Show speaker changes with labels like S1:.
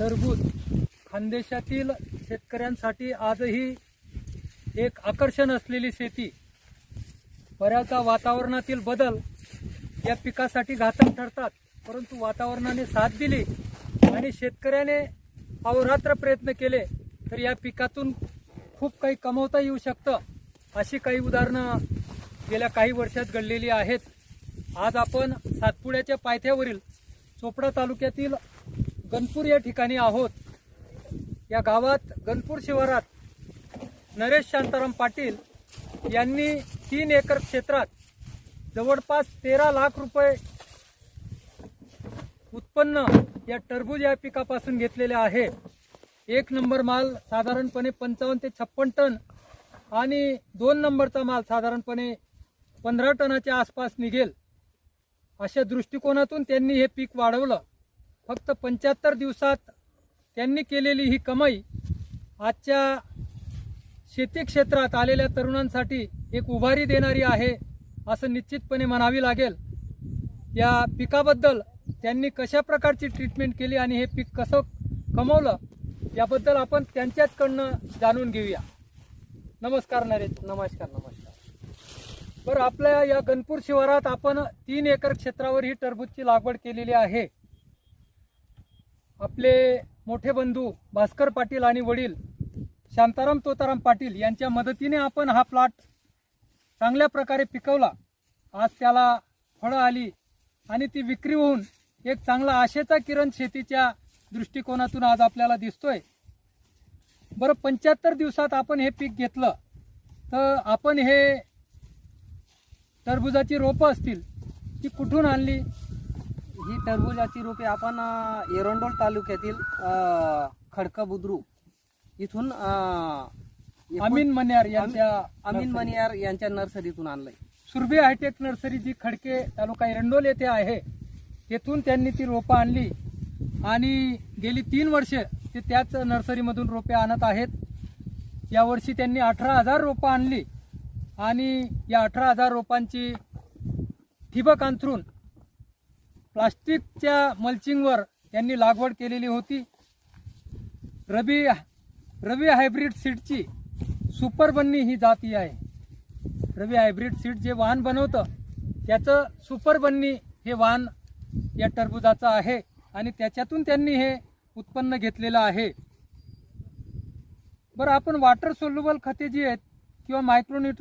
S1: टरबूज खानदेशातील शेतकऱ्यांसाठी आजही एक आकर्षण असलेली शेती. बऱ्याचदा वातावरणातील बदल या पिकासाठी घातक ठरतात, परंतु वातावरणाने साथ दिली आणि शेतकऱ्याने अहोरात्र प्रयत्न केले तर या पिकातून खूप काही कमवता येऊ शकतं. अशी काही उदाहरणं गेल्या काही वर्षात घडलेली आहेत. आज आपण सातपुड्याच्या पायथ्यावरील चोपडा तालुक्यातील गणपूर या ठिकाणी आहोत. या गावात गणपूर शिवारात नरेश शांताराम पाटील यांनी 3 एकर क्षेत्रात जवळपास 13 लाख रुपये उत्पन्न या टरबूज या पिकापासून घेतलेले आहे. 1 नंबर माल साधारणपणे 55 ते 56 टन आणि 2 नंबरचा माल साधारणपणे 15 टनाच्या आसपास निघेल, अशा दृष्टिकोनातून त्यांनी हे पीक वाढवलं. फक्त 75 दिवसात त्यांनी केलेली ही कमाई आजच्या शेती क्षेत्रात आलेल्या तरुणांसाठी एक उभारी देणारी आहे असं निश्चितपणे म्हणावी लागेल. या पिकाबद्दल त्यांनी कशा प्रकारची ट्रीटमेंट केली आणि हे पीक कसं कमवलं याबद्दल आपण त्यांच्याचकडनं जाणून घेऊया. नमस्कार नरेश.
S2: नमस्कार.
S1: बरं, आपल्या या गणपूर शिवारात आपण 3 एकर क्षेत्रावर ही टरबूजची लागवड केलेली आहे. आपले मोठे बंधू भास्कर पाटील आणि वडील शांताराम तोताराम पाटील यांच्या मदतीने आपण हा प्लॉट चांगल्या प्रकारे पिकवला. आज त्याला फळं आली आणि ती विक्री होऊन एक चांगला आशेचा किरण शेतीच्या दृष्टिकोनातून आज आपल्याला दिसतोय. बरं, 75 दिवसात आपण हे पीक घेतलं तर आपण हे टरबुजाची रोपं असतील ती कुठून आणली?
S2: ही टरबूजाची रोपे आपण एरंडोल तालुक्यातील खडका बुद्रुक इथून
S1: अमीन मनियार
S2: यांच्या नर्सरीतून आणलंय.
S1: सुरभी हायटेक नर्सरी जी खडके तालुका एरंडोल येथे आहे, तेथून त्यांनी ती रोपं आणली आणि गेली 3 वर्षे ते त्याच नर्सरीमधून रोपे आणत आहेत. यावर्षी त्यांनी 18,000 रोपं आणली आणि या 18,000 रोपांची ठिबक अंथरून प्लास्टिकच्या मल्चिंगवर त्यांनी लागवड केलेली होती. रवी हायब्रिड सीडची सुपर बन्नी ही जाती आहे. रवी हायब्रिड सीड जे वाहन बनवतं त्याचं सुपर बन्नी हे वाहन या टरबुजाचं आहे आणि त्याच्यातून त्यांनी हे उत्पन्न घेतलेलं आहे. बरं, आपण वॉटर सोल्युबल खते जी आहेत किंवा मायक्रोन्यूट्रन